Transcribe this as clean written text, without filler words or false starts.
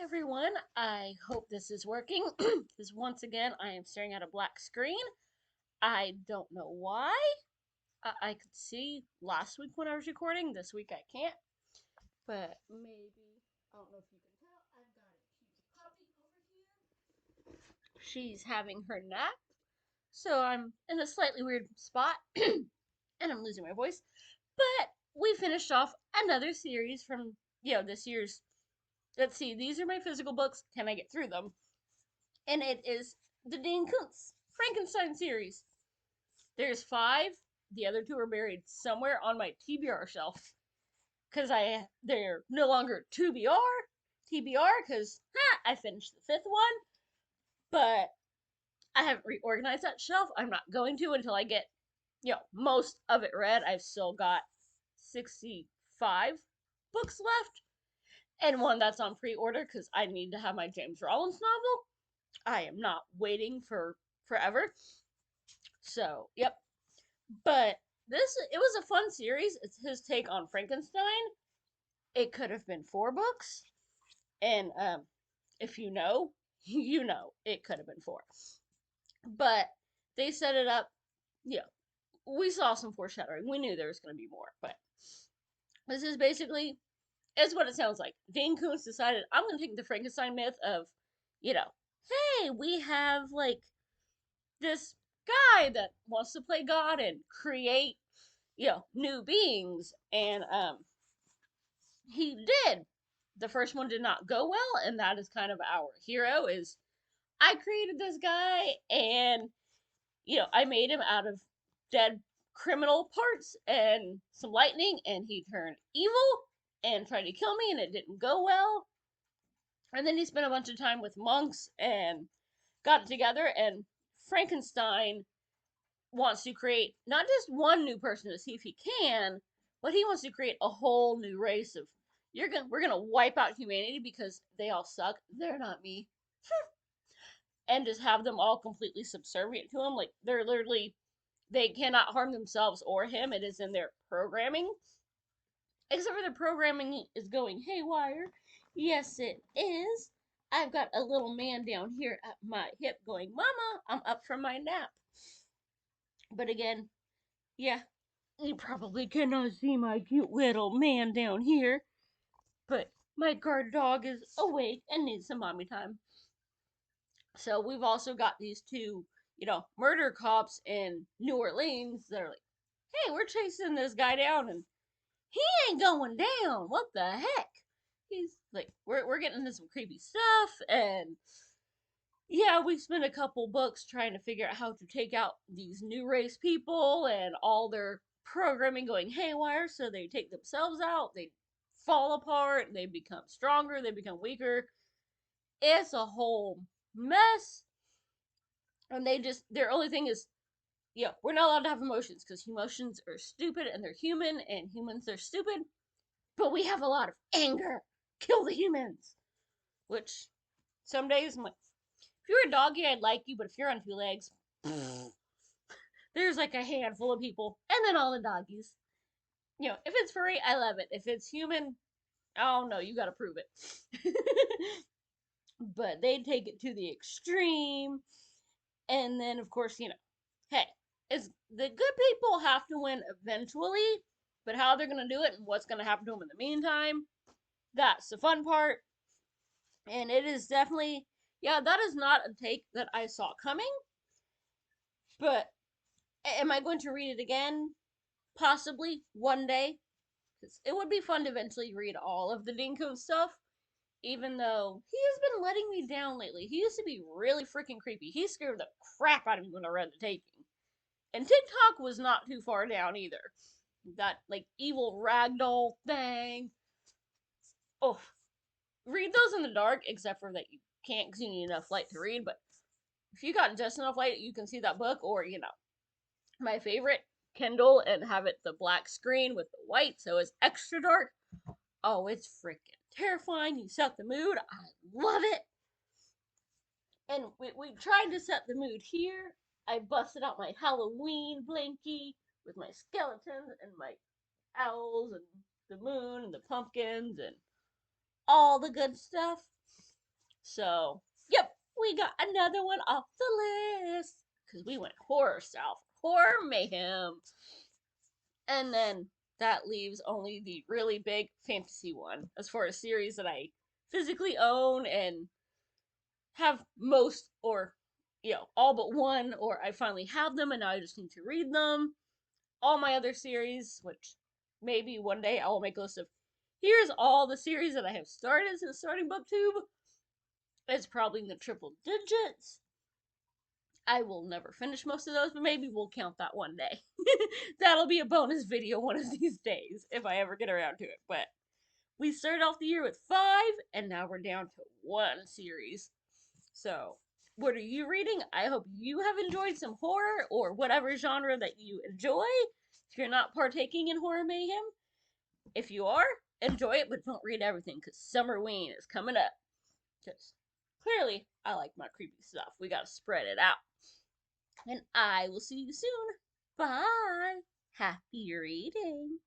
everyone. I hope this is working because once again I am staring at a black screen. I don't know why. I could see last week when I was recording. This week I can't. But maybe, I don't know if you can tell, I've got a cute puppy over here. She's having her nap. So I'm in a slightly weird spot and I'm losing my voice. But we finished off another series from, this year's. Let's see, these are my physical books. Can I get through them? And it is the Dean Koontz Frankenstein series. There's five. The other two are buried somewhere on my TBR shelf because they're no longer TBR because I finished the fifth one, but I haven't reorganized that shelf. I'm not going to until I get most of it read. I've still got 65 books left and one that's on pre-order because I need to have my James Rollins novel. I am not waiting for forever. So, yep. But it was a fun series. It's his take on Frankenstein. It could have been four books. And if you know, you know it could have been four. But they set it up, yeah. We saw some foreshadowing. We knew there was going to be more. But this is basically, it's what it sounds like. Dane Koontz decided, I'm going to take the Frankenstein myth of, hey, we have like this guy that wants to play God and create, new beings. And he did. The first one did not go well, and that is kind of our hero is I created this guy and I made him out of dead criminal parts and some lightning and he turned evil and tried to kill me and it didn't go well. And then he spent a bunch of time with monks and got it together and Frankenstein wants to create not just one new person to see if he can, but he wants to create a whole new race of we're gonna wipe out humanity because they all suck. They're not me. And just have them all completely subservient to him. Like they're literally they cannot harm themselves or him. It is in their programming. Except for the programming is going haywire. Yes, it is. I've got a little man down here at my hip going, Mama, I'm up from my nap. But again, yeah, you probably cannot see my cute little man down here, but my guard dog is awake and needs some mommy time. So we've also got these two, murder cops in New Orleans that are like, hey, we're chasing this guy down and he ain't going down. What the heck? He's like, we're getting into some creepy stuff and yeah, we spent a couple books trying to figure out how to take out these new race people and all their programming going haywire so they take themselves out, they fall apart, they become stronger, they become weaker. It's a whole mess. And their only thing is, we're not allowed to have emotions because emotions are stupid and they're human and humans are stupid. But we have a lot of anger. Kill the humans. Which some days I'm like, if you're a doggy, I'd like you, but if you're on two legs, there's like a handful of people, and then all the doggies. If it's furry, I love it. If it's human, oh no, you gotta prove it. But they take it to the extreme, and then of course, hey, it's the good people have to win eventually, but how they're gonna do it and what's gonna happen to them in the meantime, that's the fun part. And it is definitely, that is not a take that I saw coming. But am I going to read it again? Possibly one day. Because it would be fun to eventually read all of the Dinko stuff. Even though he has been letting me down lately. He used to be really freaking creepy. He scared the crap out of me when I read The Taking. And TikTok was not too far down either. That, like, evil ragdoll thing. Oh, read those in the dark, except for that you can't because you need enough light to read. But if you got just enough light, you can see that book. Or, my favorite, Kindle, and have it the black screen with the white, so it's extra dark. Oh, it's freaking terrifying. You set the mood. I love it. And we tried to set the mood here. I busted out my Halloween blankie with my skeletons and my owls and the moon and the pumpkins and all the good stuff. So, yep, we got another one off the list because we went horror style for horror mayhem. And then that leaves only the really big fantasy one as far as series that I physically own and have most or all but one, or I finally have them and now I just need to read them. All my other series, which maybe one day I will make a list of here's all the series that I have started since starting BookTube. It's probably in the triple digits. I will never finish most of those, but maybe we'll count that one day. That'll be a bonus video one of these days if I ever get around to it. But we started off the year with 5, and now we're down to 1 series. So, what are you reading? I hope you have enjoyed some horror or whatever genre that you enjoy. If you're not partaking in horror mayhem, if you are, enjoy it, but don't read everything because Summerween is coming up. Because clearly, I like my creepy stuff. We gotta spread it out. And I will see you soon. Bye. Happy reading.